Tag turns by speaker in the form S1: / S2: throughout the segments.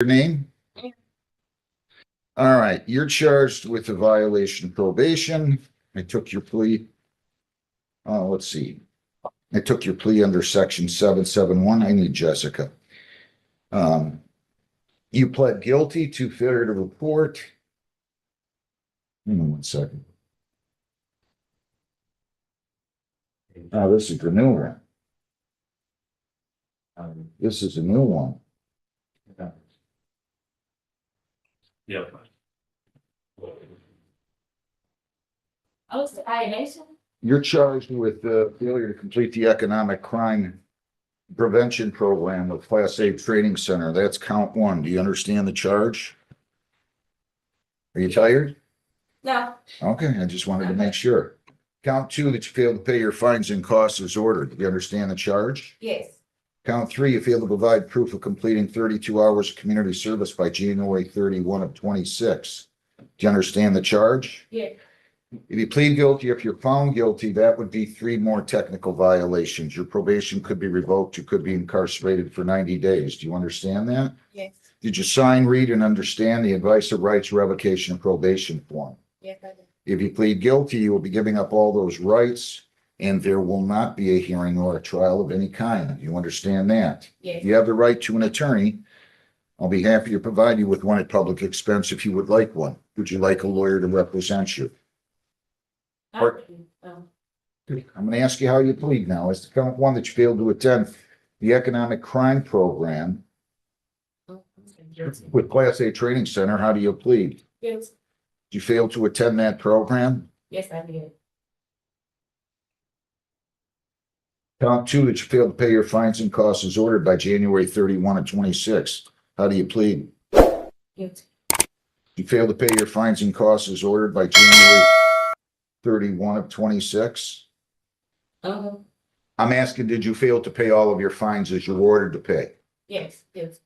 S1: Your name? All right, you're charged with a violation of probation. I took your plea. Let's see. I took your plea under section 771. I need Jessica. You pled guilty to failure to report. Hang on one second. This is the new one. This is a new one.
S2: Yep.
S3: Oh, it's the violation?
S1: You're charged with failure to complete the economic crime prevention program with Class A Training Center. That's count one. Do you understand the charge? Are you tired?
S3: No.
S1: Okay, I just wanted to make sure. Count two, that you failed to pay your fines and costs as ordered. Do you understand the charge?
S3: Yes.
S1: Count three, you failed to provide proof of completing 32 hours of community service by January 31 of 26. Do you understand the charge?
S3: Yes.
S1: If you plead guilty, if you're found guilty, that would be three more technical violations. Your probation could be revoked. You could be incarcerated for 90 days. Do you understand that?
S3: Yes.
S1: Did you sign, read, and understand the advice of rights revocation and probation form?
S3: Yes, I did.
S1: If you plead guilty, you will be giving up all those rights, and there will not be a hearing or a trial of any kind. You understand that?
S3: Yes.
S1: You have the right to an attorney. I'll be happy to provide you with one at public expense if you would like one. Would you like a lawyer to represent you?
S3: Not really.
S1: I'm going to ask you how you plead now. As to count one, that you failed to attend the economic crime program
S3: Yes.
S1: with Class A Training Center. How do you plead?
S3: Yes.
S1: Did you fail to attend that program?
S3: Yes, I did.
S1: Count two, that you failed to pay your fines and costs as ordered by January 31 of 26. How do you plead?
S3: Yes.
S1: You failed to pay your fines and costs as ordered by January 31 of 26.
S3: Uh-huh.
S1: I'm asking, did you fail to pay all of your fines as you were ordered to pay?
S3: Yes. Yes.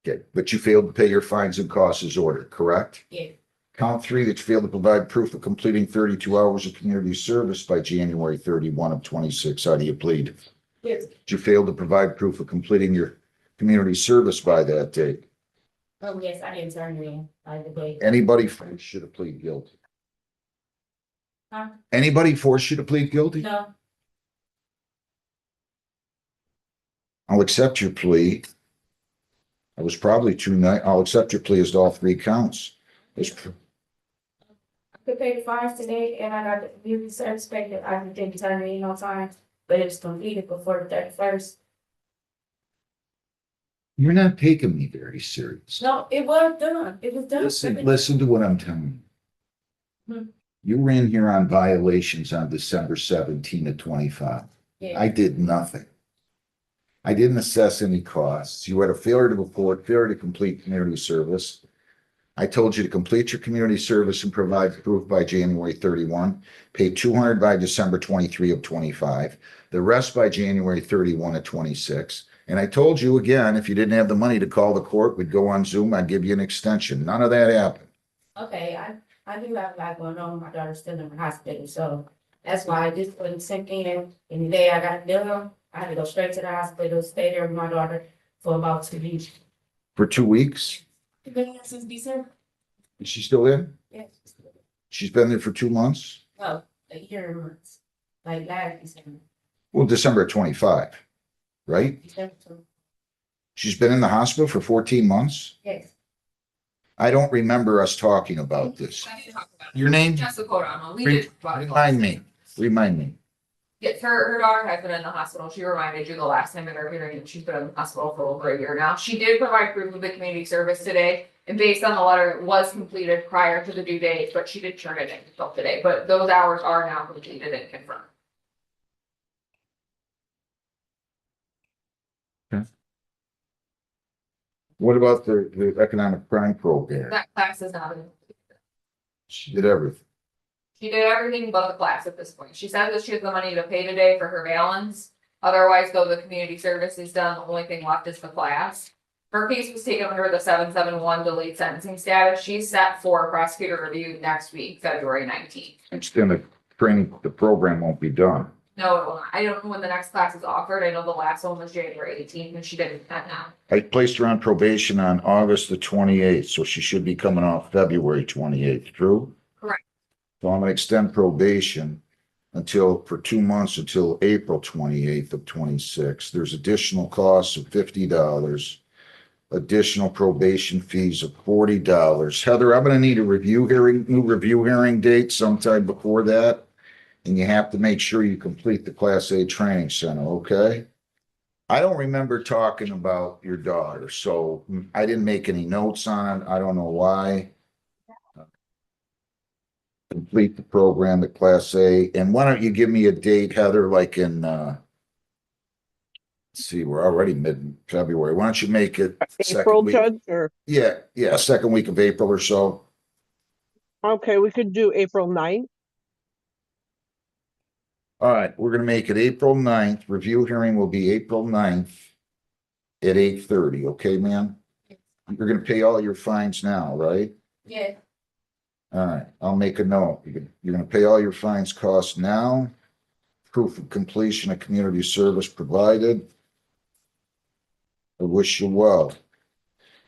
S1: Okay, but you failed to pay your fines and costs as ordered, correct?
S3: Yes.
S1: Count three, that you failed to provide proof of completing 32 hours of community service by January 31 of 26. How do you plead?
S3: Yes.
S1: Did you fail to provide proof of completing your community service by that date?
S3: Oh, yes, I didn't turn it in by the day.
S1: Anybody should have pleaded guilty.
S3: Huh?
S1: Anybody forced you to plead guilty?
S3: No.
S1: I'll accept your plea. I was probably too nice. I'll accept your plea as to all three counts.
S3: I could pay the fines today and I got the community service paid that I didn't turn it in on time, but it was completed before the 31st.
S1: You're not taking me very serious.
S3: No, it was done. It was done.
S1: Listen to what I'm telling you.
S3: Hmm.
S1: You were in here on violations on December 17 of 25.
S3: Yeah.
S1: I did nothing. I didn't assess any costs. You had a failure to report, failure to complete community service. I told you to complete your community service and provide proof by January 31, pay 200 by December 23 of 25, the rest by January 31 of 26. And I told you again, if you didn't have the money to call the court, we'd go on Zoom, I'd give you an extension. None of that happened.
S3: Okay, I do have a lot going on. My daughter's still in the hospital, so that's why I just couldn't sink in. And the day I got a bill, I had to go straight to the hospital, stay there with my daughter for about 2 weeks.
S1: For 2 weeks?
S3: She's been here since December.
S1: Is she still in?
S3: Yes.
S1: She's been there for 2 months?
S3: No, a year and months. Like last December.
S1: Well, December of 25, right?
S3: December 2.
S1: She's been in the hospital for 14 months?
S3: Yes.
S1: I don't remember us talking about this.
S4: I did talk about it.
S1: Your name?
S4: Jessica O'Donnell. We
S1: Re-
S4: did. talk about it.
S1: Remind me.
S4: Yes, her daughter has been in the hospital. She reminded you the last time in her hearing that she's been in the hospital for over a year now. She did provide proof of the community service today. And based on the letter, it was completed prior to the due date, but she did turn it in until today. But those hours are now completed and confirmed.
S1: What about the economic crime program?
S4: That class is not in.
S1: She did everything.
S4: She did everything but the class at this point. She says that she has the money to pay today for her balance. Otherwise, though, the community service is done. The only thing left is the class. Her case was taken under the 771 delayed sentencing status. She's set for prosecutor review next week, February 19th.
S1: Extended training, the program won't be done.
S4: No, it will not. I don't know when the next class is offered. I know the last one was January 18th and she didn't attend that.
S1: I placed her on probation on August the 28th, so she should be coming off February 28th, true?
S4: Correct.
S1: So I'm gonna extend probation for 2 months until April 28th of 26. There's additional costs of $50, additional probation fees of $40. Heather, I'm gonna need new review hearing date sometime before that. And you have to make sure you complete the Class A training center, okay? I don't remember talking about your daughter, so I didn't make any notes on it. I don't know why. Complete the program at Class A, and why don't you give me a date, Heather, like in, let's see, we're already mid-February. Why don't you make it second
S5: April,
S1: week?
S5: Judge, or,
S1: Yeah, second week of April or so.
S5: okay, we could do April 9th.
S1: All right, we're gonna make it April 9th. Review hearing will be April 9th at 8:30, okay, ma'am? You're gonna pay all your fines now, right?
S3: Yeah,
S1: All right, I'll make a note. You're gonna pay all your fines costs now. Proof of completion of community service provided. I wish you well.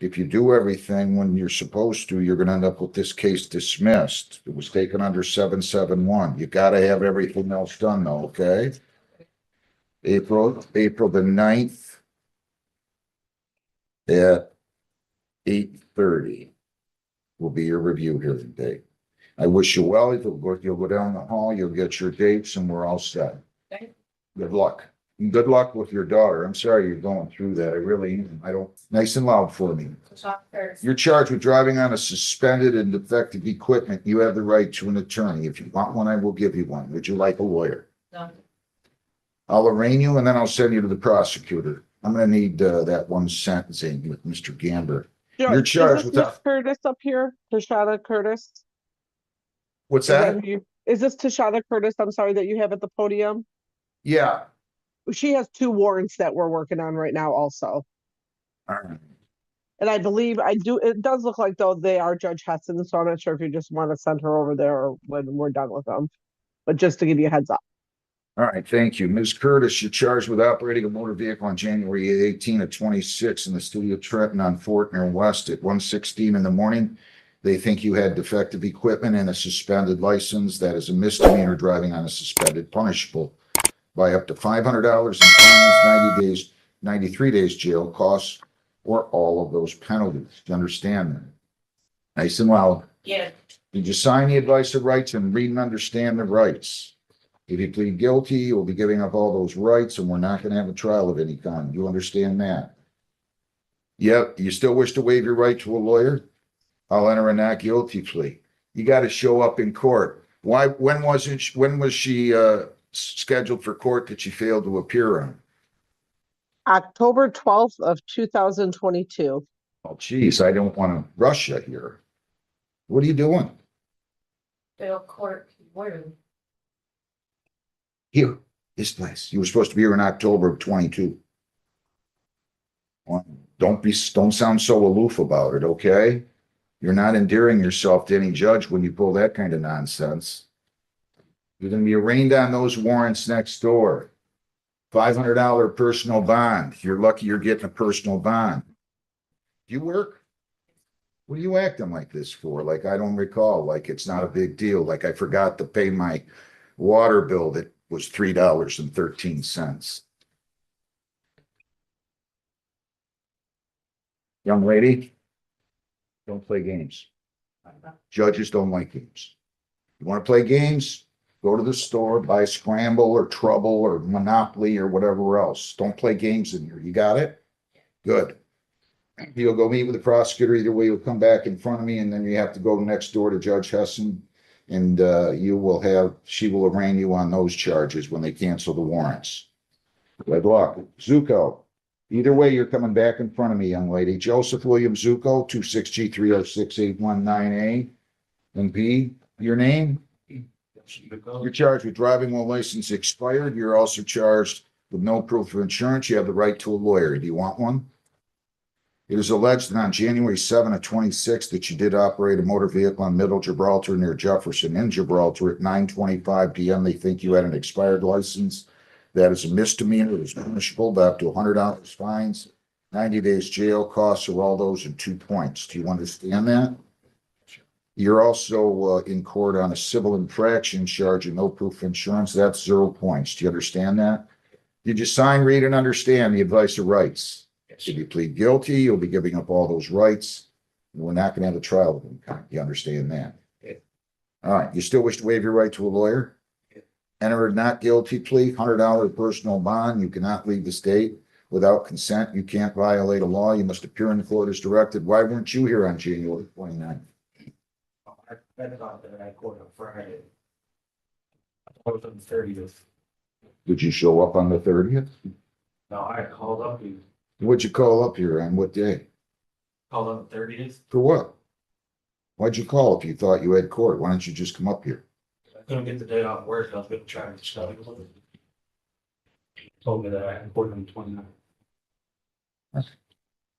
S1: If you do everything when you're supposed to, you're gonna end up with this case dismissed. It was taken under 771. You gotta have everything else done though, okay? April the 9th at 8:30 will be your review hearing date. I wish you well. You'll go down the hall, you'll get your dates, and we're all set.
S3: Thank
S1: Good luck. And good luck with your daughter. I'm sorry you're going through that. I don't, nice and loud for me.
S3: first.
S1: You're charged with driving on a suspended and defective equipment. You have the right to an attorney. If you want one, I will give you one. Would you like a lawyer?
S3: No.
S1: I'll arraign you and then I'll send you to the prosecutor. I'm gonna need that one sentencing with Mr. Gamber. You're
S5: Judge,
S1: charged
S5: is
S1: with
S5: this
S1: that.
S5: Miss Curtis up here? Tashada Curtis?
S1: What's
S5: Is that
S1: that?
S5: who you, is this Tashada Curtis? I'm sorry that you have at the podium.
S1: Yeah.
S5: She has 2 warrants that we're working on right now also.
S1: All right.
S5: And I believe it does look like though they are Judge Hessen, so I'm not sure if you just want to send her over there or when we're done with them. But just to give you a heads up.
S1: All right, thank you. Ms. Curtis, you're charged with operating a motor vehicle on January 18 of 26 in the city of Trenton on Fortner West at 1:16 in the morning. They think you had defective equipment and a suspended license. That is a misdemeanor driving on a suspended, punishable by up to $500 in fines, 90 days, 93 days jail costs, or all of those penalties. Do you understand that? Nice and loud.
S3: Yeah,
S1: Did you sign the advice of rights and read and understand the rights? If you plead guilty, you'll be giving up all those rights and we're not gonna have a trial of any kind. You understand that? Yep, you still wish to waive your right to a lawyer? I'll enter a not guilty plea. You gotta show up in court. When was she scheduled for court that she failed to appear on?
S5: October 12th of 2022.
S1: Oh, geez, I don't wanna rush you here. What are you doing?
S3: Bill Court, where?
S1: Here, this place. You were supposed to be here in October of 22. Well, don't sound so aloof about it, okay? You're not endearing yourself to any judge when you pull that kind of nonsense. You're gonna be arraigned on those warrants next door. $500 personal bond. You're lucky you're getting a personal bond. You work? What are you acting like this for? Like I don't recall, like it's not a big deal. Like I forgot to pay my water bill that was $3.13. Young lady, don't play games. Judges don't like games. You want to play games? Go to the store, buy Scramble or Trouble or Monopoly or whatever else. Don't play games in here. You got it? Good. You'll go meet with the prosecutor. Either way, you'll come back in front of me and then you have to go next door to Judge Hessen. And she will arraign you on those charges when they cancel the warrants. Good luck. Zuko. Either way, you're coming back in front of me, young lady. Joseph William Zuko, 26G306819A. And B, your name? You're charged with driving while license expired. You're also charged with no proof of insurance. You have the right to a lawyer. Do you want one? It is alleged that on January 7 of 26 that you did operate a motor vehicle on Middle Gibraltar near Jefferson in Gibraltar at 9:25 p.m. They think you had an expired license. That is a misdemeanor. It is punishable by up to $100 fines, 90 days jail, costs of all those, and 2 points. Do you understand that? You're also in court on a civil infraction charge of no proof of insurance. That's 0 points. Do you understand that? Did you sign, read, and understand the advice of rights? If you plead guilty, you'll be giving up all those rights. We're not going to have a trial of them. You understand that? All right. You still wish to waive your right to a lawyer? Enter a not guilty plea, $100 personal bond. You cannot leave the state without consent. You can't violate a law. You must appear in the court as directed. Why weren't you here on January 29th?
S2: I bet about that at court on Friday. I was on the 30th.
S1: Did you show up on the 30th?
S2: No, I called up, you
S1: What'd you call up here on what day?
S2: called on the 30th.
S1: For what? Why'd you call if you thought you had court? Why don't you just come up here?
S2: I couldn't get the day off work. I was gonna try to study. Told me that I had court on the 29th.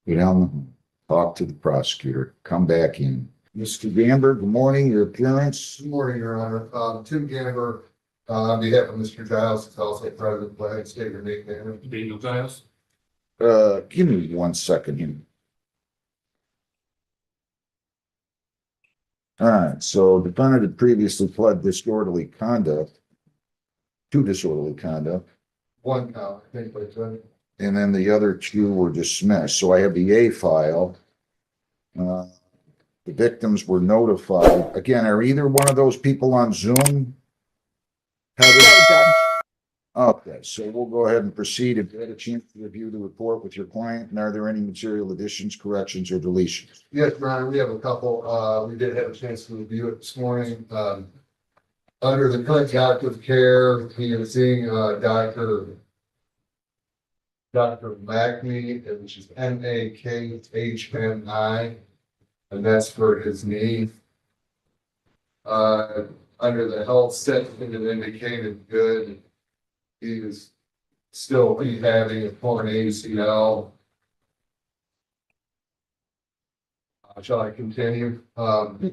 S1: Go down, talk to the prosecutor, come back in. Mr. Gamber, good morning, your appearance.
S6: Good morning, Your Honor. Tim Gamber, on behalf of Mr. Giles, is also President Flag, state your name.
S2: Daniel Giles.
S1: Give me 1 second here. All right, so the defendant had previously pled disorderly conduct, to disorderly conduct,
S6: One count, I think, but
S1: and then the other 2 were dismissed. So I have the A file. The victims were notified. Again, are either one of those people on Zoom? Heather?
S5: No, Judge.
S1: Okay, so we'll go ahead and proceed. If you had a chance to review the report with your client, and are there any material additions, corrections, or deletions?
S6: yes, Your Honor, we have a couple. We did have a chance to review it this morning. Under the current doctor of care, he is seeing Dr. McNally, which is MAKHNI, and that's for his knee. Under the health section, it indicated good. He is still rehabbing a torn ACL. Shall I continue?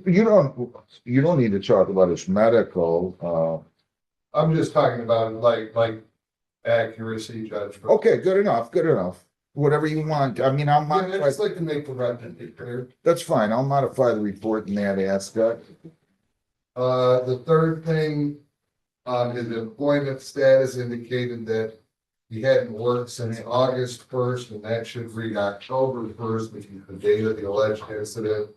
S1: You don't need to talk about his medical.
S6: I'm just talking about like accuracy, Judge.
S1: Okay, good enough, good enough. Whatever you want. I mean,
S6: Yeah, I just like to make the record clear.
S1: that's fine. I'll modify the report in that aspect.
S6: The third thing, his employment status indicated that he hadn't worked since August 1st, and that should read October 1st, which is the date of the alleged incident.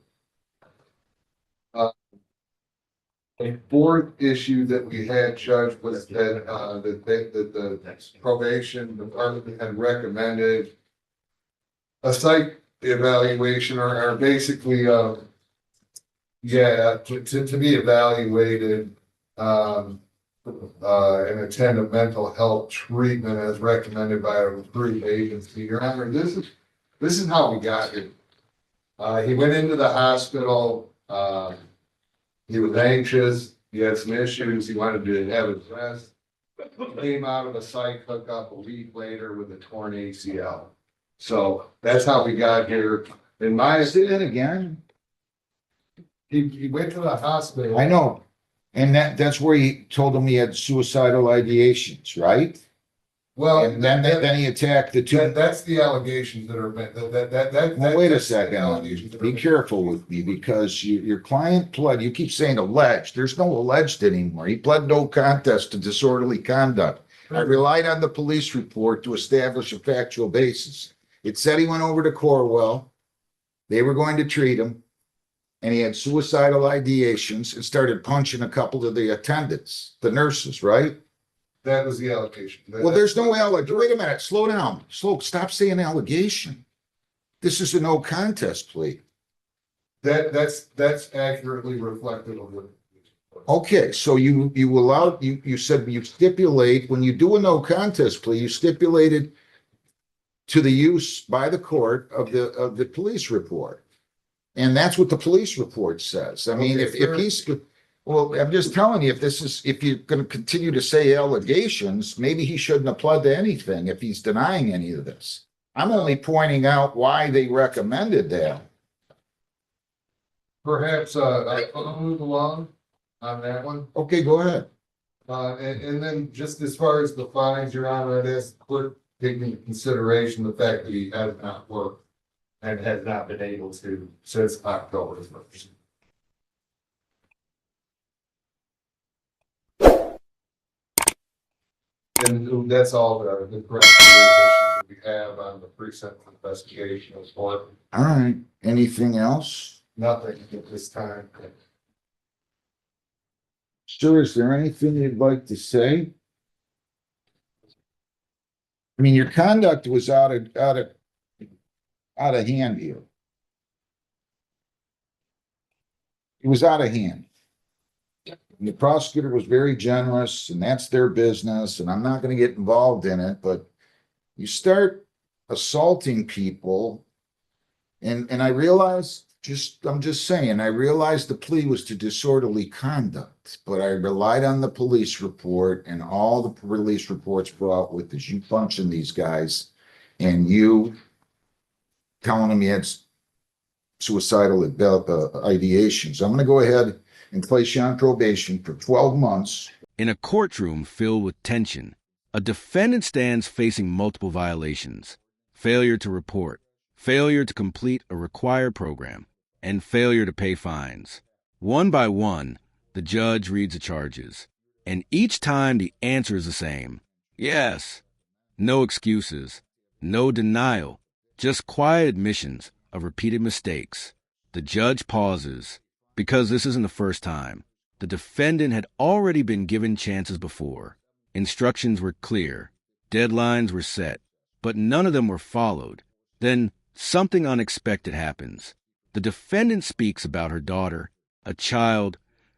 S6: A fourth issue that we had, Judge, was that, the probation department had recommended a psych evaluation or basically, to be evaluated, and attend a mental health treatment as recommended by a approved agency. Your Honor, this is how we got here. He went into the hospital, he was anxious, he had some issues, he wanted to have his rest. Came out of a psych hookup a week later with a torn ACL. So that's how we got here. In my,
S1: Say that again.
S6: he went to the hospital.
S1: I know. And that's where he told him he had suicidal ideations, right?
S6: Well,
S1: And then he attacked the 2.
S6: that's the allegations that are meant,
S1: Well, wait a
S6: that's the
S1: second.
S6: allegations that are
S1: Be
S6: made.
S1: careful with me because your client pled, you keep saying alleged. There's no alleged anymore. He pled no contest to disorderly conduct. I relied on the police report to establish a factual basis. It said he went over to Corwell. They were going to treat him. And he had suicidal ideations and started punching a couple of the attendants, the nurses, right?
S6: That was the allegation.
S1: Well, there's no allegation. Wait a minute, slow down. Stop saying allegation. This is a no contest plea.
S6: That's accurately reflective of what.
S1: Okay, so you allowed, you said you stipulate, when you do a no contest plea, you stipulated to the use by the court of the police report. And that's what the police report says. I mean,
S6: Okay,
S1: if he's, well, I'm just telling you, if you're gonna continue to say allegations, maybe he shouldn't have pled to anything if he's denying any of this. I'm only pointing out why they recommended that.
S6: Perhaps, I'll move along on that one.
S1: Okay, go ahead.
S6: And then just as far as the fines, Your Honor, I'd ask the clerk to take into consideration the fact that he has not worked and has not been able to since October 1st. And that's all the correct that we have on the pre-sentence investigation as well.
S1: All right, anything else?
S6: Nothing at this time.
S1: Sir, is there anything you'd like to say? I mean, your conduct was out of hand here. It was out of hand. And the prosecutor was very generous, and that's their business, and I'm not going to get involved in it, but you start assaulting people, and I realize, I'm just saying, I realized the plea was to disorderly conduct, but I relied on the police report, and all the police reports brought with is you punching these guys and you telling them you had suicidal ideation. So I'm going to go ahead and place you on probation for 12 months.
S7: In a courtroom filled with tension, a defendant stands facing multiple violations: failure to report, failure to complete a required program, and failure to pay fines. One by one, the judge reads the charges, and each time the answer is the same: yes. No excuses, no denial, just quiet admissions of repeated mistakes. The judge pauses, because this isn't the first time. The defendant had already been given chances before. Instructions were clear, deadlines were set, but none of them were followed. Then something unexpected happens. The defendant speaks about her daughter, a child,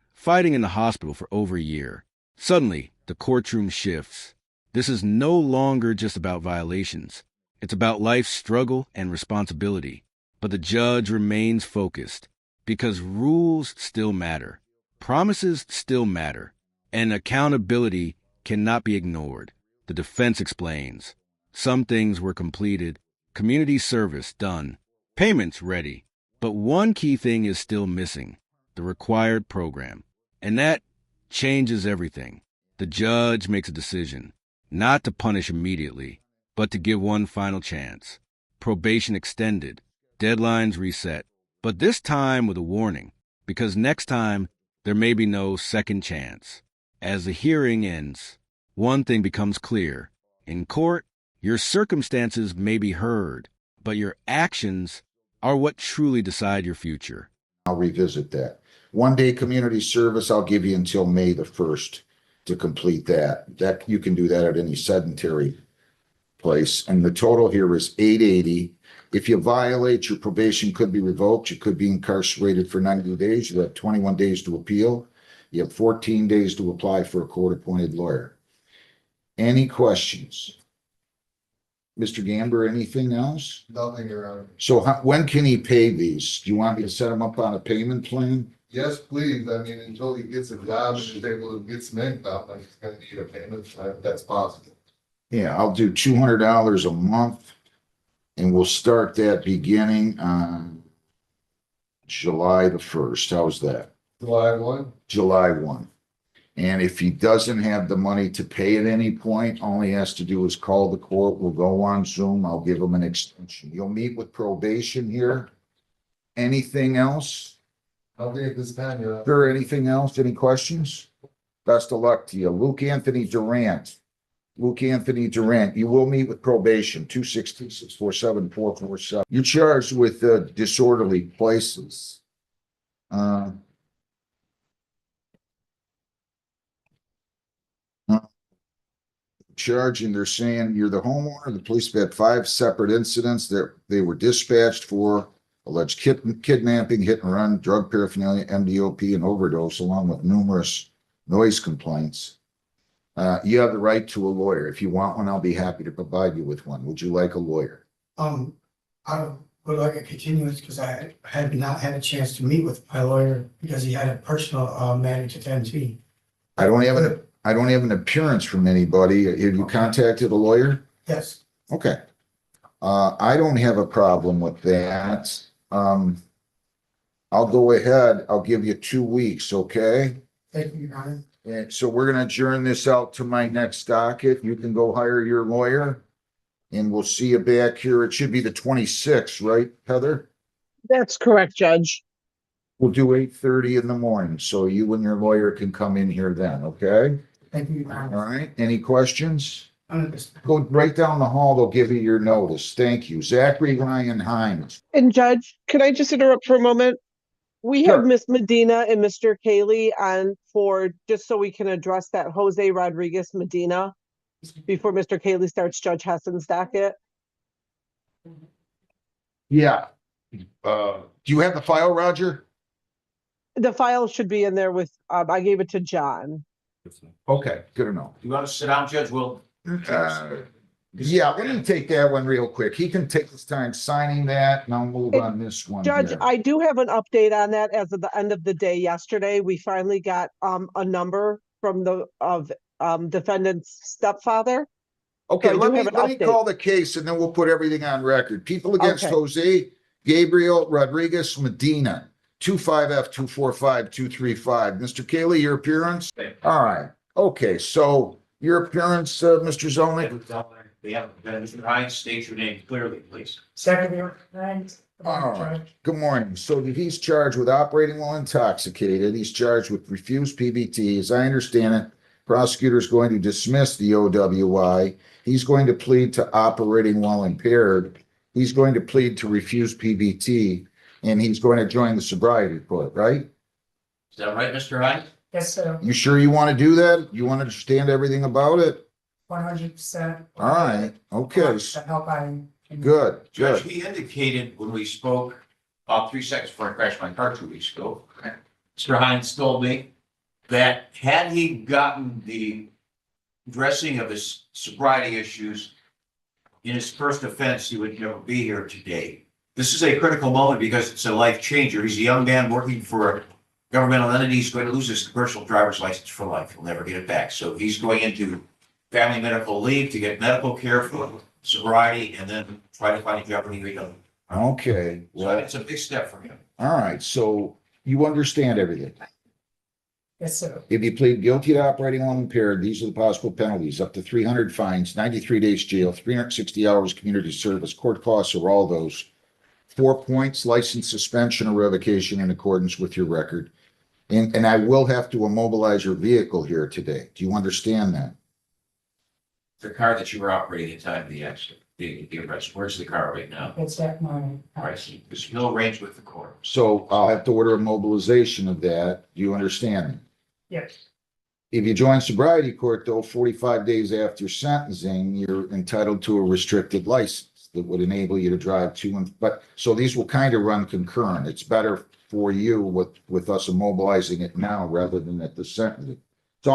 S7: fighting in the hospital for over a year. Suddenly, the courtroom shifts. This is no longer just about violations. It's about life's struggle and responsibility. But the judge remains focused, because rules still matter, promises still matter, and accountability cannot be ignored. The defense explains. Some things were completed, community service done, payments ready. But one key thing is still missing: the required program. And that changes everything. The judge makes a decision, not to punish immediately, but to give one final chance. Probation extended, deadlines reset, but this time with a warning, because next time there may be no second chance. As the hearing ends, one thing becomes clear. In court, your circumstances may be heard, but your actions are what truly decide your future.
S1: I'll revisit that. 1 day community service, I'll give you until May the 1st to complete that. That you can do that at any sedentary place. And the total here is $880. If you violate, your probation could be revoked. You could be incarcerated for 90 days. You have 21 days to appeal. You have 14 days to apply for a court-appointed lawyer. Any questions? Mr. Gamber, anything else?
S6: Nothing, Your Honor.
S1: So when can he pay these? Do you want me to set him up on a payment plan?
S6: Yes, please. I mean, until he gets a job and is able to get some income, I'm just gonna need a payment, if that's possible.
S1: Yeah, I'll do $200 a month, and we'll start that beginning on July the 1st. How's that?
S6: July 1?
S1: July 1. And if he doesn't have the money to pay at any point, all he has to do is call the court. We'll go on Zoom. I'll give him an extension. You'll meet with probation here. Anything else?
S6: Nothing at this time, Your Honor.
S1: Sure, anything else? Any questions? Best of luck to you. Luke Anthony Durant. Luke Anthony Durant, you will meet with probation, 260-647-447. You're charged with disorderly places. Charging, they're saying you're the homeowner. The police have had 5 separate incidents that they were dispatched for: alleged kidnapping, hit and run, drug paraphernalia, MDOP, and overdose, along with numerous noise complaints. You have the right to a lawyer. If you want one, I'll be happy to provide you with one. Would you like a lawyer?
S2: I would like a continuance because I had not had a chance to meet with my lawyer because he had a personal matter to attend to.
S1: I don't have an appearance from anybody. Have you contacted a lawyer?
S2: Yes,
S1: Okay. I don't have a problem with that. I'll go ahead. I'll give you 2 weeks, okay?
S2: Thank you, Your Honor.
S1: And so we're gonna adjourn this out to my next docket. You can go hire your lawyer. And we'll see you back here. It should be the 26th, right, Heather?
S5: That's correct, Judge.
S1: We'll do 8:30 in the morning, so you and your lawyer can come in here then, okay?
S2: Thank you, Your
S1: All
S2: Honor.
S1: right, any questions?
S2: Understood.
S1: Go right down the hall, they'll give you your notice. Thank you. Zachary Ryan Hines.
S5: And Judge, can I just interrupt for a moment? We
S1: Sure.
S5: have Miss Medina and Mr. Cayley on for, just so we can address that Jose Rodriguez Medina before Mr. Cayley starts Judge Hessen's docket.
S1: Yeah. Do you have the file, Roger?
S5: The file should be in there with, I gave it to John.
S1: Okay, good to know.
S8: You want to sit down, Judge? Will?
S1: Yeah, let me take that one real quick. He can take his time signing that and I'll move on this one
S5: Judge,
S1: here.
S5: I do have an update on that. As of the end of the day yesterday, we finally got a number from the defendant's stepfather.
S1: Okay,
S5: So I do
S1: let me
S5: have an update.
S1: call the case and then we'll put everything on record. People against
S5: Okay.
S1: Jose Gabriel Rodriguez Medina, 25F245235. Mr. Cayley, your appearance? All right. Okay, so your appearance, Mr. Zolnik?
S8: They haven't been, Mr. Hines, state your name clearly, please.
S2: Second, Your Honor.
S1: All right. Good morning. So he's charged with operating while intoxicated. He's charged with refused PBT. As I understand it, prosecutor is going to dismiss the OWI. He's going to plead to operating while impaired. He's going to plead to refuse PBT, and he's going to join the sobriety court, right?
S8: Is that right, Mr. Hines?
S2: Yes, sir.
S1: You sure you want to do that? You want to understand everything about it?
S2: 100%.
S1: All right. Okay.
S2: To help I.
S1: Good.
S8: Judge,
S1: Good.
S8: he indicated when we spoke about 3 seconds before I crashed my car 2 weeks ago, Mr. Hines told me that had he gotten the addressing of his sobriety issues in his first offense, he would never be here today. This is a critical moment because it's a life changer. He's a young man working for a governmental entity. He's going to lose his commercial driver's license for life. He'll never get it back. So he's going into family medical leave to get medical care for sobriety and then try to find a job when he becomes.
S1: Okay.
S8: So
S1: Well,
S8: it's a big step for him.
S1: all right. So you understand everything.
S2: Yes, sir.
S1: If you plead guilty to operating while impaired, these are the possible penalties: up to 300 fines, 93 days jail, 360 hours community service. Court costs are all those. 4 points, license suspension or revocation in accordance with your record. And I will have to immobilize your vehicle here today. Do you understand that?
S8: The car that you were operating at the time of the accident, the arrest, where's the car right now?
S2: It's at my.
S8: All right, so there's no arrangement with the court.
S1: So I'll have to order a mobilization of that. Do you understand?
S2: Yes.
S1: If you join sobriety court, though, 45 days after sentencing, you're entitled to a restricted license that would enable you to drive to and, but, so these will kind of run concurrent. It's better for you with us immobilizing it now rather than at the sentencing. It's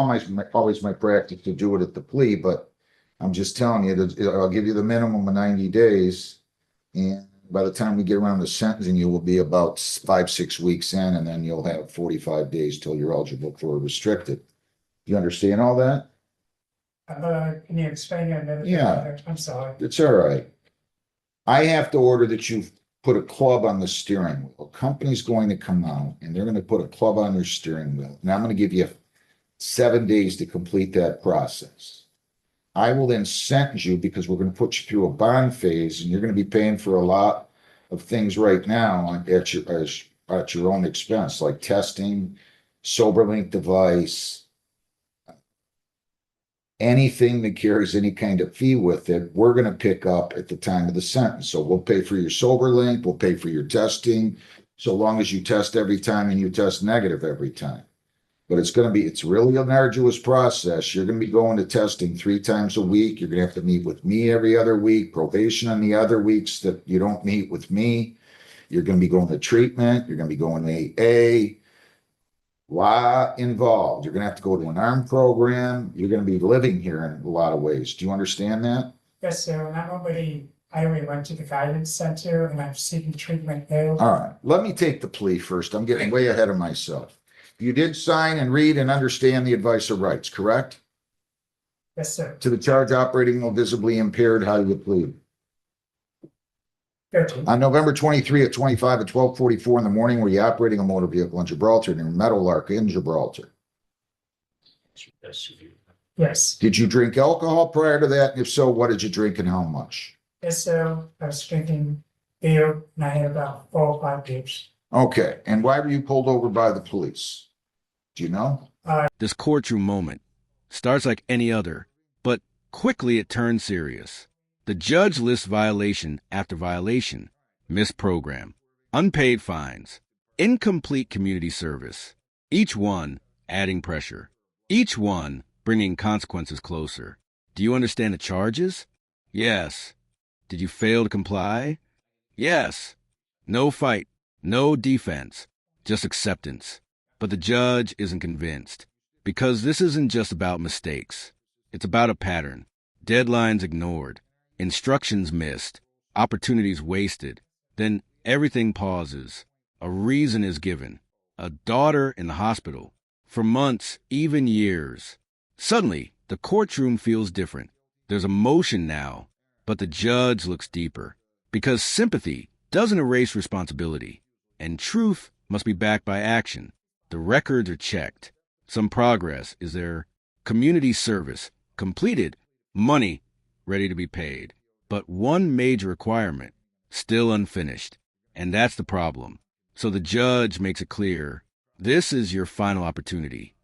S1: always my practice to do it at the plea, but I'm just telling you that I'll give you the minimum of 90 days. And by the time we get around to sentencing, you will be about 5-6 weeks in, and then you'll have 45 days till you're eligible for a restricted. You understand all that?
S2: Can you explain it a minute?
S1: Yeah.
S2: I'm sorry.
S1: It's all right. I have to order that you put a club on the steering wheel. A company's going to come out and they're going to put a club on your steering wheel. And I'm going to give you 7 days to complete that process. I will then sentence you because we're going to put you through a bond phase and you're going to be paying for a lot of things right now at your own expense, like testing, SoberLink device, anything that carries any kind of fee with it, we're going to pick up at the time of the sentence. So we'll pay for your SoberLink, we'll pay for your testing, so long as you test every time and you test negative every time. But it's really an arduous process. You're going to be going to testing 3 times a week. You're going to have to meet with me every other week, probation on the other weeks that you don't meet with me. You're going to be going to treatment. You're going to be going to AA. Lot involved. You're going to have to go to an ARM program. You're going to be living here in a lot of ways. Do you understand that?
S2: Yes, sir. And I already went to the guidance center and I'm seeking treatment there.
S1: All right. Let me take the plea first. I'm getting way ahead of myself. You did sign and read and understand the advice of rights, correct?
S2: Yes, sir.
S1: To the charge operating while visibly impaired, how do you plead?
S2: 13.
S1: On November 23 at 25 at 12:44 in the morning, were you operating a motor vehicle in Gibraltar near Meadowlark in Gibraltar?
S2: Yes.
S1: Did you drink alcohol prior to that? And if so, what did you drink and how much?
S2: Yes, sir. I was drinking beer and I had about 4 or 5 beers.
S1: Okay, and why were you pulled over by the police? Do you know?
S7: This courtroom moment starts like any other, but quickly it turns serious. The judge lists violation after violation: missed program, unpaid fines, incomplete community service, each one adding pressure, each one bringing consequences closer. Do you understand the charges? Yes. Did you fail to comply? Yes. No fight, no defense, just acceptance. But the judge isn't convinced, because this isn't just about mistakes. It's about a pattern: deadlines ignored, instructions missed, opportunities wasted. Then everything pauses. A reason is given. A daughter in the hospital. For months, even years. Suddenly, the courtroom feels different. There's emotion now, but the judge looks deeper. Because sympathy doesn't erase responsibility, and truth must be backed by action. The records are checked. Some progress is there. Community service completed. Money ready to be paid. But one major requirement still unfinished. And that's the problem. So the judge makes it clear: this is your final opportunity.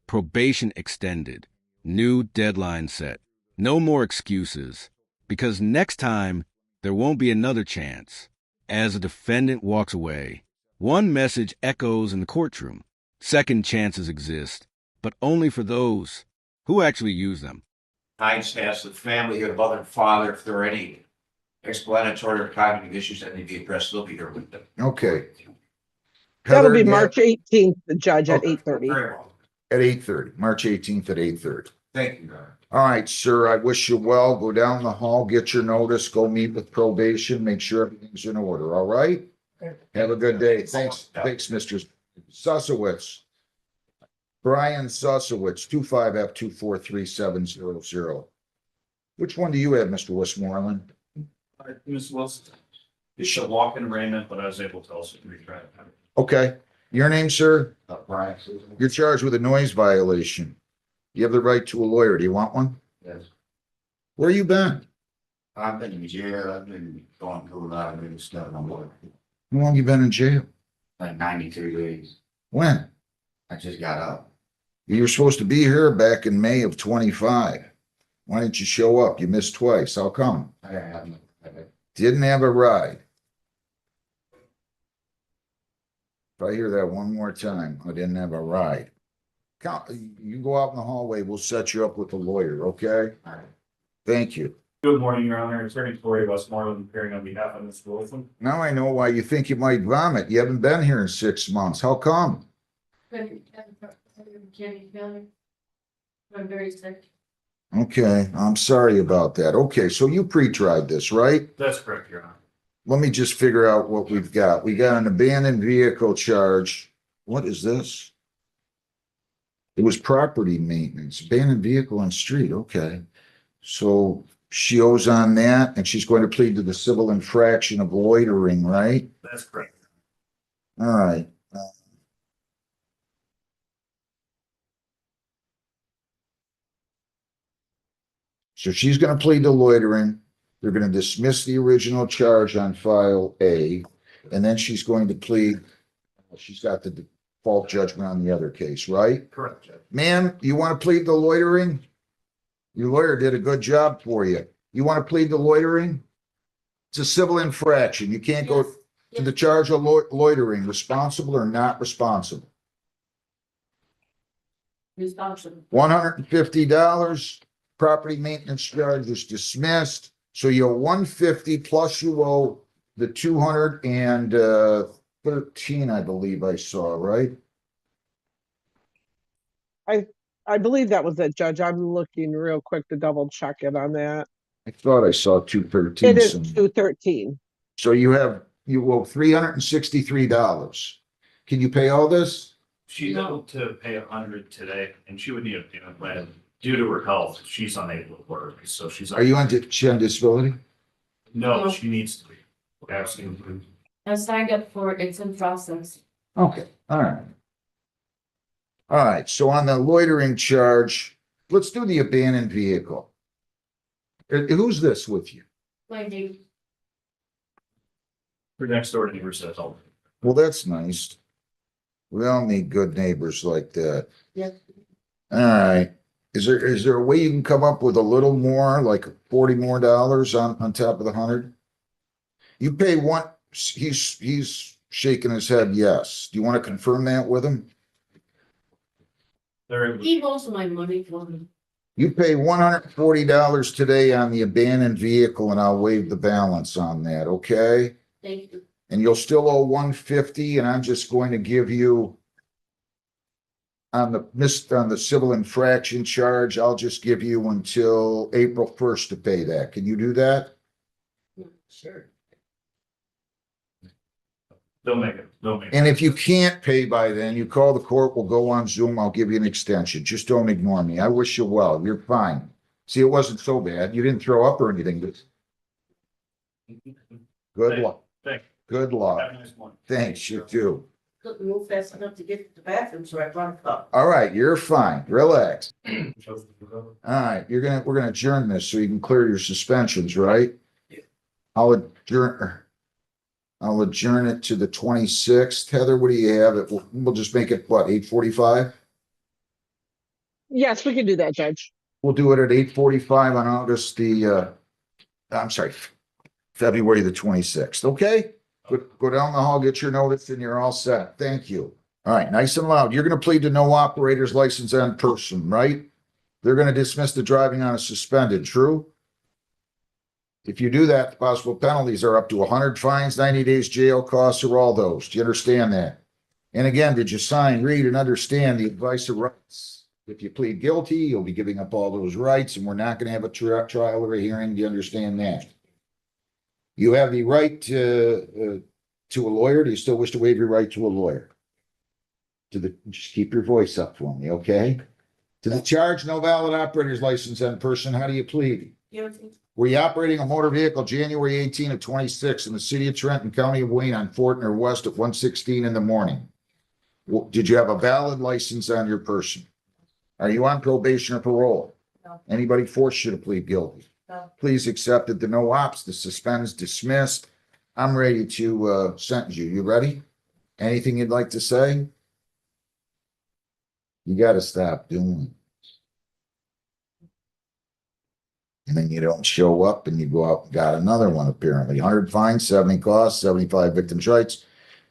S7: Probation extended. New deadline set. No more excuses. Because next time, there won't be another chance. As the defendant walks away, one message echoes in the courtroom: second chances exist, but only for those who actually use them.
S8: Hines asked the family, your mother and father, if there are any explanatory or cognitive issues that need to be addressed, they'll be there with them.
S1: Okay.
S5: That'll
S1: Heather,
S5: be March 18th, the judge at
S1: Okay.
S5: 8:30.
S8: Very well.
S1: At 8:30, March 18th at 8:30.
S8: Thank you, Your Honor.
S1: All right, sir, I wish you well. Go down the hall, get your notice, go meet with probation, make sure everything's in order, all right?
S2: Okay.
S1: Have a good day. Thanks, Mr. Susowitz. Brian Susowitz, 25F243700. Which one do you have, Mr. Westmoreland?
S9: Ms. Wilson, you should walk in Raymond, but I was able to also retry it.
S1: Okay, your name, sir?
S8: Brian.
S1: You're charged with a noise violation. You have the right to a lawyer. Do you want one?
S10: Yes,
S1: Where you been?
S10: I've been in jail, I've been going through a lot of really stuff, I'm like
S1: How long you been in jail?
S10: 92 days.
S1: When?
S10: I just got out.
S1: You were supposed to be here back in May of 25. Why didn't you show up? You missed twice. How come?
S10: I didn't have no,
S1: Didn't have a ride. If I hear that one more time, I didn't have a ride. You go out in the hallway, we'll set you up with a lawyer, okay?
S10: All right.
S1: Thank you.
S9: Good morning, Your Honor. Attorney Corey Westmoreland appearing on behalf of Ms. Wilson.
S1: Now I know why you think you might vomit. You haven't been here in 6 months. How come?
S3: I'm very sick.
S1: Okay, I'm sorry about that. Okay, so you pre-tried this, right?
S9: That's correct, Your Honor.
S1: Let me just figure out what we've got. We got an abandoned vehicle charge. What is this? It was property maintenance, abandoned vehicle on street. Okay. So she owes on that and she's going to plead to the civil infraction of loitering, right?
S9: That's correct.
S1: All right. So she's going to plead to loitering. They're going to dismiss the original charge on file A, and then she's going to plead. She's got the default judgment on the other case, right?
S9: Correct, Judge.
S1: Ma'am, you want to plead the loitering? Your lawyer did a good job for you. You want to plead the loitering? It's a civil infraction. You can't go to the charge of loitering, responsible or not responsible.
S3: Responsible.
S1: $150. Property maintenance charge is dismissed. So you owe $150 plus you owe the 213, I believe I saw, right?
S5: I believe that was it, Judge. I'm looking real quick to double check it on that.
S1: I thought I saw 213.
S5: It is 213.
S1: So you owe $363. Can you pay all this?
S9: She's able to pay 100 today, and she would need a payment plan. Due to her health, she's unable to work, so she's.
S1: Are you on, she on disability?
S9: No, she needs to be. Absolutely.
S3: I signed up for it, it's in process.
S1: Okay, all right. All right, so on the loitering charge, let's do the abandoned vehicle. Who's this with you?
S3: Like, you,
S9: Your next door neighbor says, oh,
S1: Well, that's nice. We all need good neighbors like that.
S3: yeah,
S1: All right. Is there a way you can come up with a little more, like $40 more on top of the 100? You pay one, he's shaking his head, yes. Do you want to confirm that with him?
S9: they're,
S3: he wants my money for me.
S1: You pay $140 today on the abandoned vehicle and I'll waive the balance on that, okay?
S3: Thank you.
S1: And you'll still owe 150 and I'm just going to give you on the civil infraction charge, I'll just give you until April 1st to pay that. Can you do that?
S3: Sure.
S9: they'll make it.
S1: And if you can't pay by then, you call the court, we'll go on Zoom, I'll give you an extension. Just don't ignore me. I wish you well. You're fine. See, it wasn't so bad. You didn't throw up or anything. Good luck.
S9: Thank
S1: Good
S9: you.
S1: luck.
S9: Have a nice morning.
S1: Thanks, you too.
S3: Couldn't move fast enough to get to the bathroom, so I brought it up.
S1: All right, you're fine. Relax.
S9: All
S1: All right, we're gonna adjourn this so you can clear your suspensions, right? I'll adjourn it to the 26th. Heather, what do you have? We'll just make it, what, 8:45?
S5: Yes, we can do that, Judge.
S1: We'll do it at 8:45 on February the 26th, okay? Go down the hall, get your notice, and you're all set. Thank you. All right, nice and loud. You're gonna plead to no operator's license on person, right? They're gonna dismiss the driving on a suspended, true? If you do that, the possible penalties are up to 100 fines, 90 days jail, costs, or all those. Do you understand that? And again, did you sign, read, and understand the advice of rights? If you plead guilty, you'll be giving up all those rights, and we're not gonna have a trial or a hearing. Do you understand that? You have the right to a lawyer. Do you still wish to waive your right to a lawyer? Just keep your voice up for me, okay? To the charge, no valid operator's license on person. How do you plead?
S3: Guilty.
S1: Were you operating a motor vehicle January 18 of 26 in the city of Trenton, county of Wayne on Fortner West at 1:16 in the morning? Did you have a valid license on your person? Are you on probation or parole?
S3: No.
S1: Anybody forced you to plead guilty?
S3: No.
S1: Please accept that the no ops, the suspend is dismissed. I'm ready to sentence you. You ready? Anything you'd like to say? You got to stop doing it. And then you don't show up and you go out and got another one apparently. 100 fines, 70 costs, 75 victims' rights,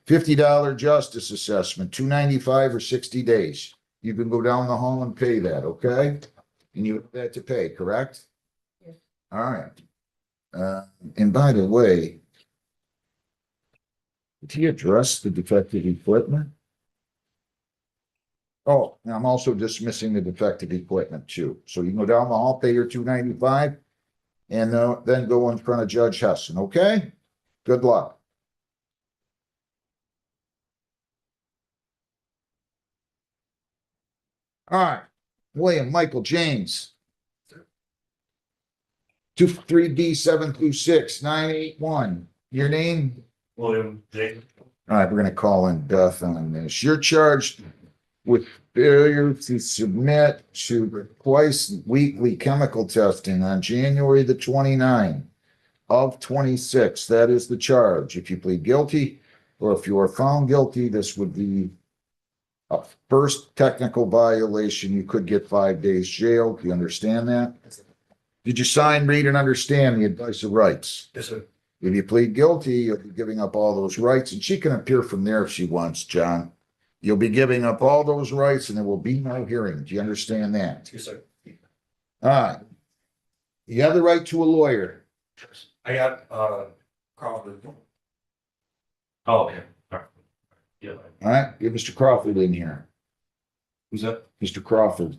S1: $50 justice assessment, $295 or 60 days. You can go down the hall and pay that, okay? And you have that to pay, correct?
S3: Yes.
S1: All right. And by the way, did he address the defective equipment? Oh, and I'm also dismissing the defective equipment too. So you can go down the hall, pay your $295, and then go in front of Judge Hessen, okay? Good luck. All right, William Michael James. 23B726-981. Your name?
S9: William Jacob.
S1: All right, we're gonna call in Beth on this. You're charged with failure to submit to twice weekly chemical testing on January the 29th of 26. That is the charge. If you plead guilty, or if you are found guilty, this would be a first technical violation. You could get 5 days jail. Do you understand that? Did you sign, read, and understand the advice of rights?
S9: Yes, sir.
S1: If you plead guilty, you'll be giving up all those rights, and she can appear from there if she wants, John. You'll be giving up all those rights and there will be no hearing. Do you understand that?
S9: Yes, sir.
S1: All right. You have the right to a lawyer.
S9: I got, Crawford. Oh, okay. All right. Yeah.
S1: All right, get Mr. Crawford in here.
S9: Who's that?
S1: Mr. Crawford.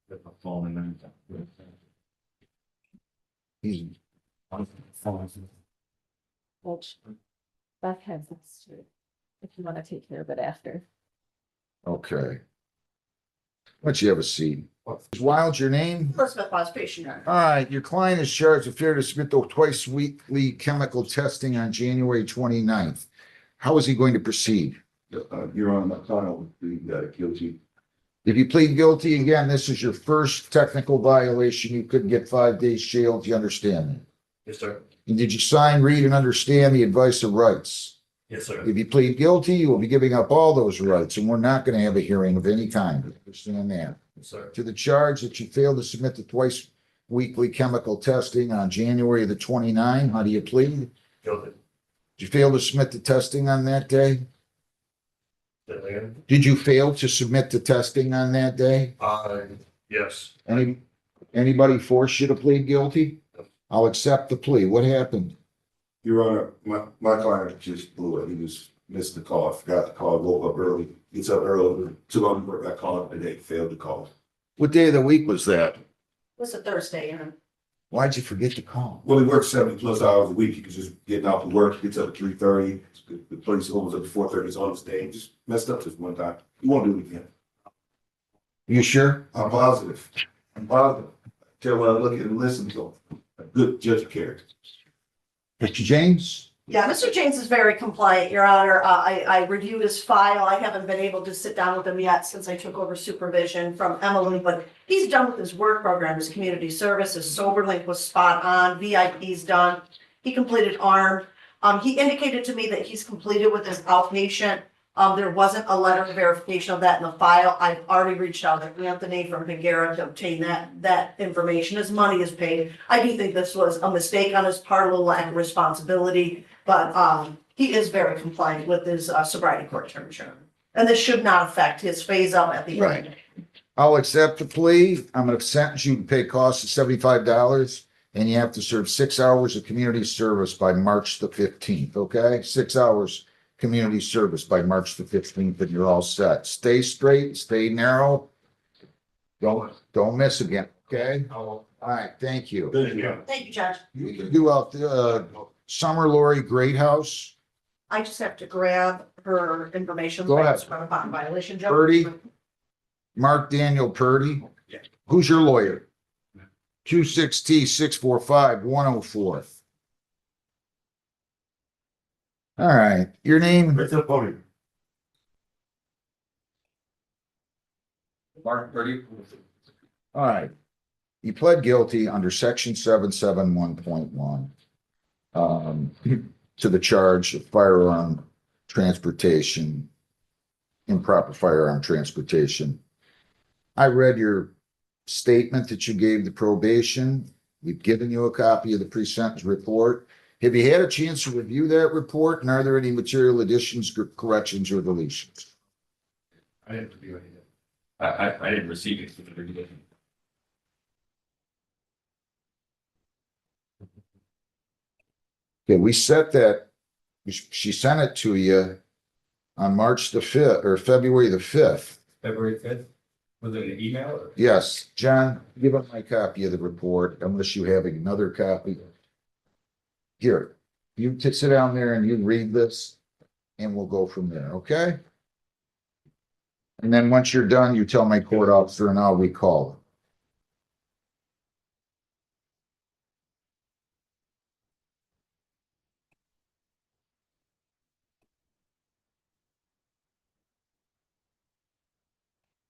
S9: Got my phone in there.
S1: He's
S11: Which Beth has this too, if you want to take care of it after.
S1: okay. Why don't you have a seat? Ms. Wild, your name?
S12: Elizabeth Wise, patient.
S1: All right, your client is charged with failure to submit the twice weekly chemical testing on January 29th. How is he going to proceed?
S10: Your Honor, my client would be guilty.
S1: If you plead guilty, again, this is your first technical violation. You could get 5 days jail. Do you understand that?
S9: Yes, sir.
S1: And did you sign, read, and understand the advice of rights?
S9: Yes, sir.
S1: If you plead guilty, you will be giving up all those rights, and we're not going to have a hearing of any kind. Understand that?
S9: Yes, sir.
S1: To the charge that you failed to submit the twice weekly chemical testing on January the 29th, how do you plead?
S9: Guilty.
S1: Did you fail to submit the testing on that day?
S9: Say that again?
S1: Did you fail to submit the testing on that day?
S9: Yes.
S1: Anybody force you to plead guilty? I'll accept the plea. What happened?
S10: Your Honor, my client just blew it. He missed the call, forgot to call, woke up early, gets up early, too long to work. I called today, failed to call.
S1: What day of the week was that?
S12: What's a Thursday,
S1: Why'd you forget to call?
S10: Well, he works 70+ hours a week. He was just getting off of work, gets up at 3:30. The place opens up at 4:30. It's on stage. Just messed up this one time. He won't do it again.
S1: You sure?
S10: I'm positive. Tell when I look at and listen to him. A good judge of character.
S1: Mr. James?
S12: Yeah, Mr. James is very compliant, Your Honor. I reviewed his file. I haven't been able to sit down with him yet since I took over supervision from Emily, but he's done with his work program, his community service, his sober link was spot on, VIP's done. He completed ARM. He indicated to me that he's completed with his outpatient. There wasn't a letter of verification of that in the file. I've already reached out to Anthony from Higuera to obtain that information. His money is paid. I do think this was a mistake on his part, a little lack of responsibility, but he is very compliant with his sobriety court term. And this should not affect his phase up at the end.
S1: Right. I'll accept the plea. I'm going to sentence you to pay costs of $75, and you have to serve 6 hours of community service by March the 15th, okay? 6 hours community service by March the 15th, and you're all set. Stay straight, stay narrow. Don't miss again, okay? All right, thank you.
S12: Thank you, Judge.
S1: You can do out Summer Lori Greathouse.
S12: I just have to grab her information.
S1: Go ahead.
S12: From a bond violation, Judge.
S1: Purdy. Mark Daniel Purdy. Who's your lawyer? 26T645-104. All right, your name?
S8: Mark Purdy.
S1: All right. You pled guilty under section 771.1 to the charge of firearm transportation, improper firearm transportation. I read your statement that you gave the probation. We've given you a copy of the pre-sentence report. Have you had a chance to review that report, and are there any material additions, corrections, or deletions?
S9: I didn't review any of it. I didn't receive it.
S1: Okay, we set that, she sent it to you on March the 5th, or February the 5th.
S9: February 5th? Was it an email? Or?
S1: Yes, John, give him my copy of the report, unless you have another copy. Here, you sit down there and you read this, and we'll go from there, okay? And then once you're done, you tell my court officer and I'll recall it.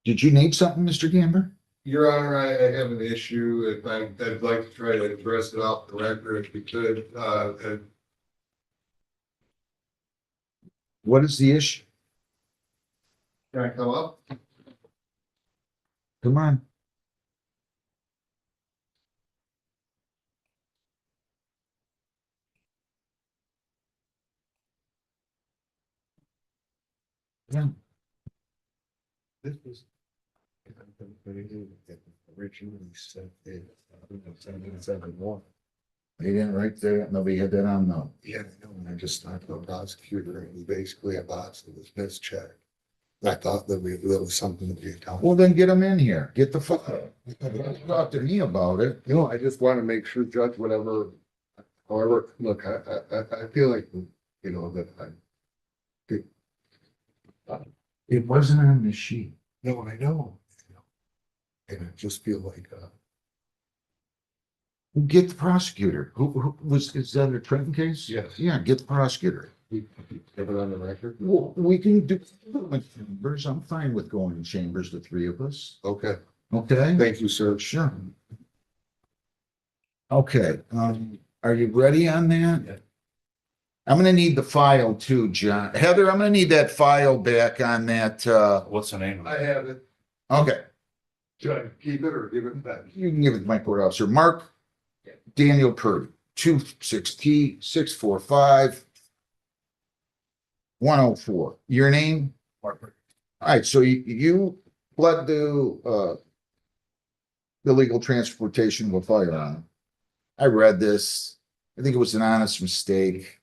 S1: Did you need something, Mr. Gamber?
S6: Your Honor, I have an issue. If I'd like to try to address it off the record if we could.
S1: What is the issue?
S6: Can I come up?
S1: Come on. Yeah.
S6: This was. Originally said it. 771.
S1: They didn't write that, nobody had that on, no.
S6: Yeah, I know, and I just talked to a prosecutor, and he basically a box that was mischecked. I thought that there was something to be accounted.
S1: Well, then get them in here. Get the fuck out. Talk to me about it.
S6: You know, I just want to make sure, Judge, whatever, however, look, I feel like, you know, that
S1: It wasn't on the sheet.
S6: no, I know. And I just feel like,
S1: Get the prosecutor. Is that a Trenton case?
S6: Yes.
S1: Yeah, get the prosecutor.
S6: we have it on the record.
S1: Well, we can do chambers. I'm fine with going in chambers, the three of us.
S6: Okay,
S1: Okay?
S6: thank you, sir.
S1: Sure. Okay, are you ready on that?
S6: Yeah.
S1: I'm gonna need the file too, John. Heather, I'm gonna need that file back on that,
S9: What's the name?
S6: I have it.
S1: okay.
S6: Should I keep it or give it back?
S1: You can give it to my court officer, Mark Daniel Purdy, 26T645-104. Your name?
S6: Mark.
S1: All right, so you pled to illegal transportation of a firearm. I read this. I think it was an honest mistake.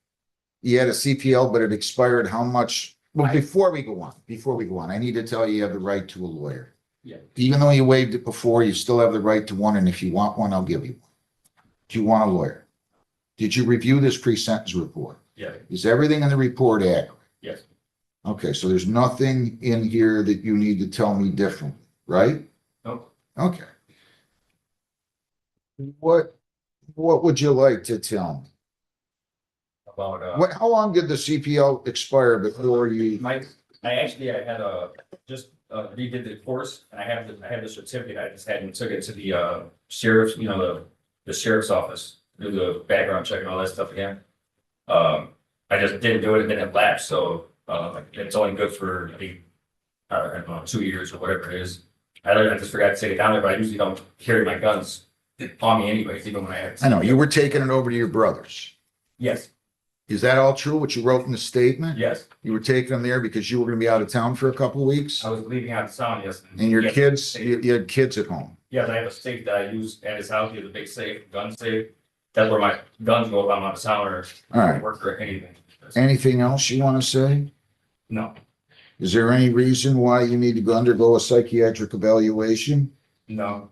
S1: You had a CPL, but it expired how much? Well, before we go on, I need to tell you have the right to a lawyer.
S9: Yeah.
S1: Even though you waived it before, you still have the right to one, and if you want one, I'll give you one. Do you want a lawyer? Did you review this pre-sentence report?
S9: Yeah,
S1: Is everything in the report accurate?
S9: yes,
S1: Okay, so there's nothing in here that you need to tell me differently, right?
S9: nope.
S1: Okay. What would you like to tell me?
S9: About,
S1: How long did the CPL expire before you?
S9: I had just redid the course, and I have the certificate, I just hadn't took it to the sheriff's, the sheriff's office, do the background check and all that stuff again. I just didn't do it, and then it lapsed, so it's only good for I don't know, 2 years or whatever it is. I just forgot to take it down there, but I usually don't carry my guns on me anyways, even when I have.
S1: I know, you were taking it over to your brothers.
S9: Yes,
S1: Is that all true, what you wrote in the statement?
S9: yes,
S1: You were taking them there because you were gonna be out of town for a couple of weeks?
S9: I was leaving out of town, yes.
S1: And your
S9: Yes,
S1: kids,
S9: safe.
S1: you had kids at home?
S9: Yes, I have a safe that I use at his house, he has a big safe, gun safe. That's where my guns go if I'm out of town or
S1: All right.
S9: work or anything.
S1: Anything else you want to say?
S9: No,
S1: Is there any reason why you need to undergo a psychiatric evaluation?
S9: no,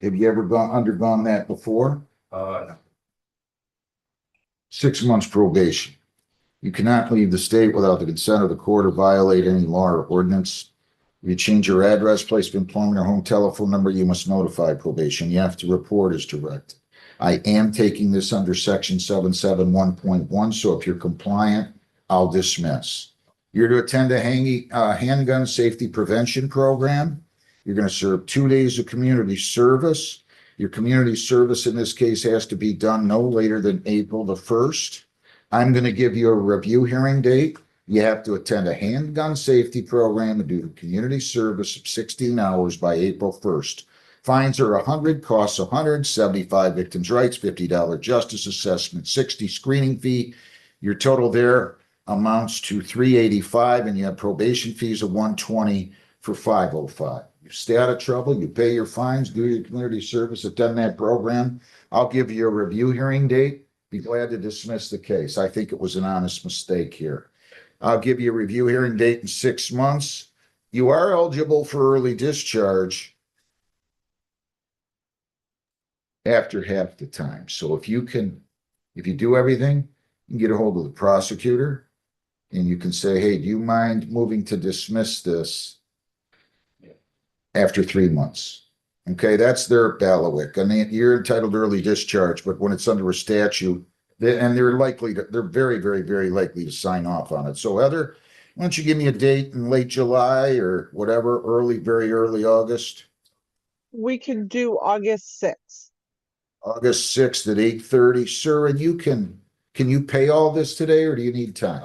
S1: Have you ever undergone that before?
S9: no.
S1: 6 months probation. You cannot leave the state without the consent of the court or violate any law or ordinance. If you change your address, place of employment, or home telephone number, you must notify probation. You have to report as directed. I am taking this under section 771.1, so if you're compliant, I'll dismiss. You're to attend a handgun safety prevention program. You're going to serve 2 days of community service. Your community service in this case has to be done no later than April the 1st. I'm going to give you a review hearing date. You have to attend a handgun safety program and do community service of 16 hours by April 1st. Fines are 100, costs 100, 75 victims' rights, $50 justice assessment, 60 screening fee. Your total there amounts to 385, and you have probation fees of 120 for 505. You stay out of trouble, you pay your fines, do your community service, attend that program. I'll give you a review hearing date. Be glad to dismiss the case. I think it was an honest mistake here. I'll give you a review hearing date in 6 months. You are eligible for early discharge after half the time. So if you do everything, you can get a hold of the prosecutor and you can say, hey, do you mind moving to dismiss this after 3 months? Okay, that's their bailiwick. I mean, you're entitled to early discharge, but when it's under a statute, they're very, very, very likely to sign off on it. So Heather, why don't you give me a date in late July or whatever, very early August?
S5: We can do August 6th.
S1: August 6th at 8:30. Sir, and can you pay all this today or do you need time?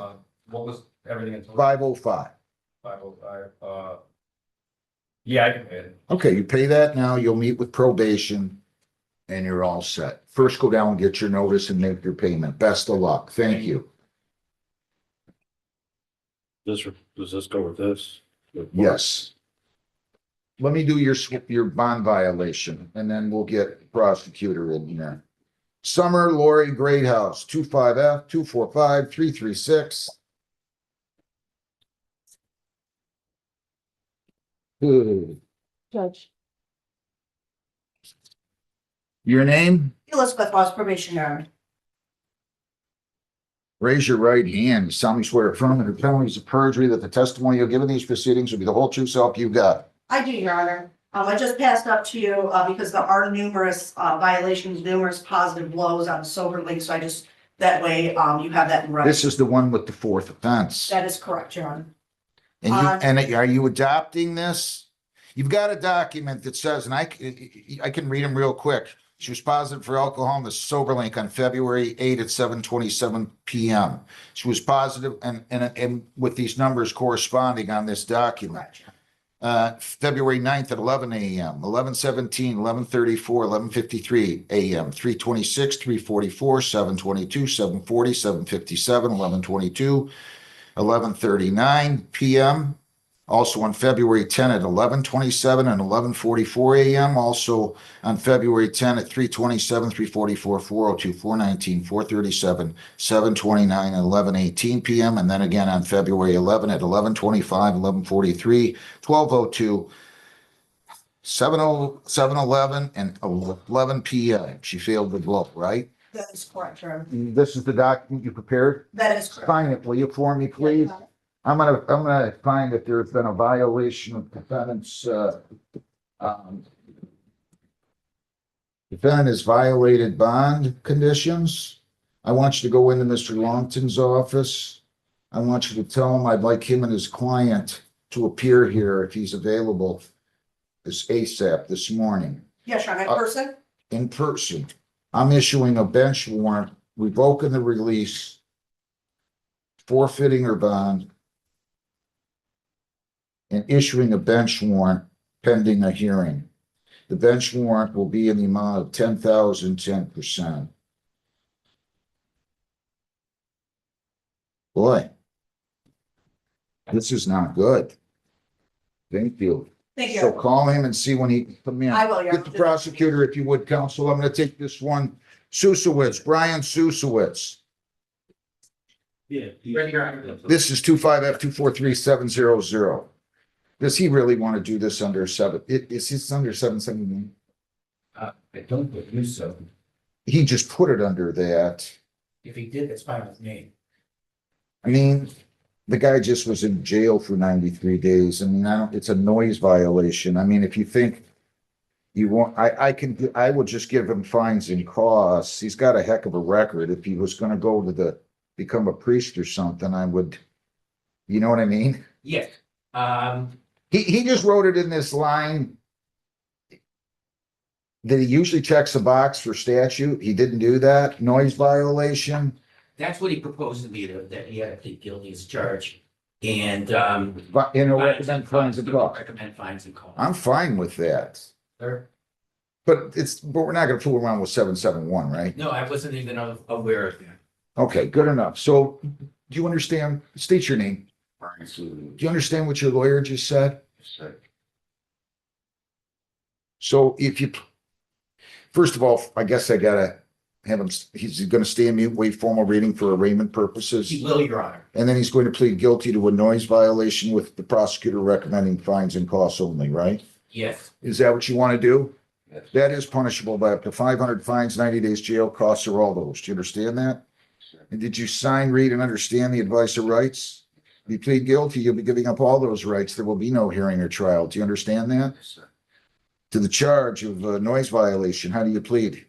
S9: What was everything in total?
S1: 505.
S9: 505, yeah, I can pay it.
S1: Okay, you pay that now, you'll meet with probation and you're all set. First, go down and get your notice and make your payment. Best of luck. Thank you.
S9: Does this go with this?
S1: Yes. Let me do your bond violation and then we'll get prosecutor in there. Summer Lori Greathouse, 25F 245-336.
S11: Judge,
S1: Your name?
S12: Elizabeth Ross, probationary.
S1: Raise your right hand. You solemnly swear affirm under penalties of perjury that the testimony you'll give in these proceedings will be the whole true self you got.
S12: I do, Your Honor. I just passed up to you, because there are numerous, violations, numerous positive blows on the sober link, so I just, that way, you have that in writing.
S1: This is the one with the fourth offense.
S12: That is correct, Your Honor.
S1: And are you adopting this? You've got a document that says, and I can read them real quick. She was positive for alcohol in the sober link on February 8 at 7:27 p.m. She was positive and with these numbers corresponding on this document.
S12: Correct, Your Honor.
S1: February 9th at 11 a.m., 11:17, 11:34, 11:53 a.m., 3:26, 3:44, 7:22, 7:40, 7:57, 11:22, 11:39 p.m. Also on February 10 at 11:27 and 11:44 a.m. Also on February 10 at 3:27, 3:44, 4:02, 4:19, 4:37, 7:29, and 11:18 p.m. And then again on February 11 at 11:25, 11:43, 12:02, 7:11, and 11 p.m. She failed the blow, right?
S12: That is correct, Your Honor.
S1: This is the document you prepared?
S12: That is correct.
S1: Sign it, will you, for me, please? I'm gonna find that there's been a violation of defendant's, defendant has violated bond conditions. I want you to go into Mr. Longton's office. I want you to tell him I'd like him and his client to appear here if he's available this ASAP this morning,
S12: Yes, Your Honor, in person?
S1: in person. I'm issuing a bench warrant, revoking the release, forfeiting her bond, and issuing a bench warrant pending a hearing. The bench warrant will be in the amount of 10,000, 10%. Boy, this is not good. Thank you.
S12: Thank you.
S1: So call him and see when he can come in.
S12: I will, Your
S1: Get the
S12: Honor.
S1: prosecutor, if you would, counsel. I'm gonna take this one. Susowitz, Brian Susowitz.
S9: Yeah.
S1: This is 25F243700. Does he really want to do this under is this under 779?
S13: I don't believe so.
S1: He just put it under that.
S13: If he did, it's fine with me.
S1: I mean, the guy just was in jail for 93 days. I mean, it's a noise violation. I mean, if you think you want, I would just give him fines and costs. He's got a heck of a record. If he was going to go to become a priest or something, I would, you know what I mean?
S13: Yes.
S1: He just wrote it in this line that he usually checks a box for statute. He didn't do that. Noise violation.
S13: That's what he proposed to me, that he had to plead guilty as charged. And,
S1: But, recommend fines and costs.
S13: recommend fines and costs.
S1: I'm fine with that.
S13: Sir?
S1: But we're not gonna fool around with 771, right?
S13: No, I wasn't even aware of that.
S1: Okay, good enough. So do you understand? State your name. Do you understand what your lawyer just said? So first of all, I guess I gotta have him, he's gonna stay in mute, wait formal reading for arraignment purposes.
S13: He will, Your Honor.
S1: And then he's going to plead guilty to a noise violation with the prosecutor recommending fines and costs only, right?
S13: Yes.
S1: Is that what you want to do?
S13: Yes.
S1: That is punishable by up to 500 fines, 90 days jail, costs or all those. Do you understand that? And did you sign, read, and understand the advice of rights? If you plead guilty, you'll be giving up all those rights. There will be no hearing or trial. Do you understand that?
S10: Yes, sir.
S1: To the charge of noise violation, how do you plead?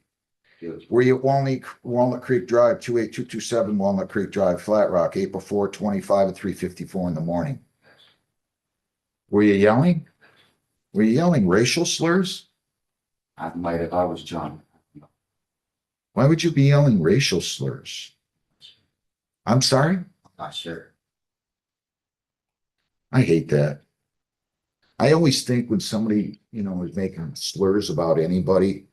S1: Were you at Walnut Creek Drive, 28227 Walnut Creek Drive, Flat Rock, April 4, 25 at 3:54 in the morning? Were you yelling? Were you yelling racial slurs?
S10: I might have, I was John.
S1: Why would you be yelling racial slurs? I'm sorry?
S10: Not sure.
S1: I hate that. I always think when somebody, is making slurs about anybody,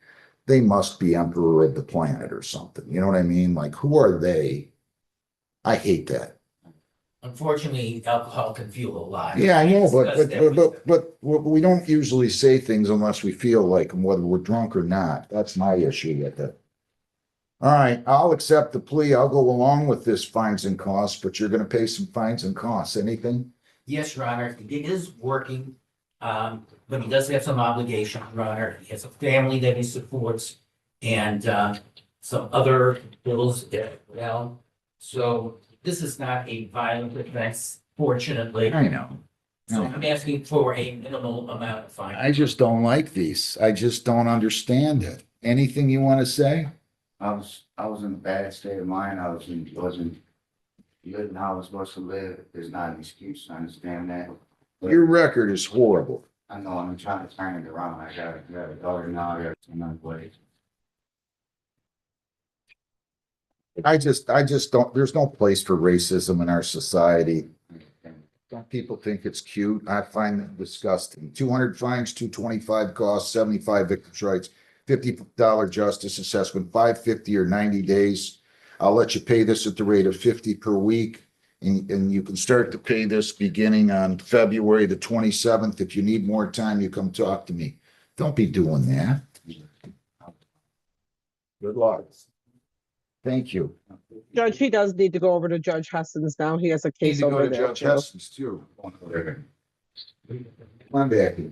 S1: they must be emperor of the planet or something. You know what I mean? Like, who are they? I hate that.
S13: Unfortunately, alcohol can fuel a lot.
S1: Yeah, I know,
S13: Discussed that with-
S1: but we don't usually say things unless we feel like them, whether we're drunk or not. That's my issue with it. All right, I'll accept the plea. I'll go along with this fines and costs, but you're gonna pay some fines and costs. Anything?
S13: Yes, Your Honor, he is working, but he does have some obligation, Your Honor. He has a family that he supports and, some other bills that, so this is not a violent offense, fortunately.
S1: I know.
S13: So
S1: No.
S13: I'm asking for a minimal amount of fine.
S1: I just don't like these. I just don't understand it. Anything you want to say?
S14: I was in a bad state of mind. Wasn't living how I was supposed to live. It's not an excuse. I understand that. But
S1: Your record is horrible.
S14: I know I'm trying to turn it around. I got a daughter now. I got another way.
S1: I just don't, there's no place for racism in our society. Some people think it's cute. I find it disgusting. 200 fines, 225 costs, 75 victims' rights, $50 justice assessment, 550 or 90 days. I'll let you pay this at the rate of 50 per week. And you can start to pay this beginning on February the 27th. If you need more time, you come talk to me. Don't be doing that. Good luck. Thank you.
S5: Judge, he does need to go over to Judge Heston's now. He has a
S1: Need
S5: case
S1: to go
S5: over
S1: to
S5: there
S1: Judge
S5: too.
S1: Heston's too. Come on back here.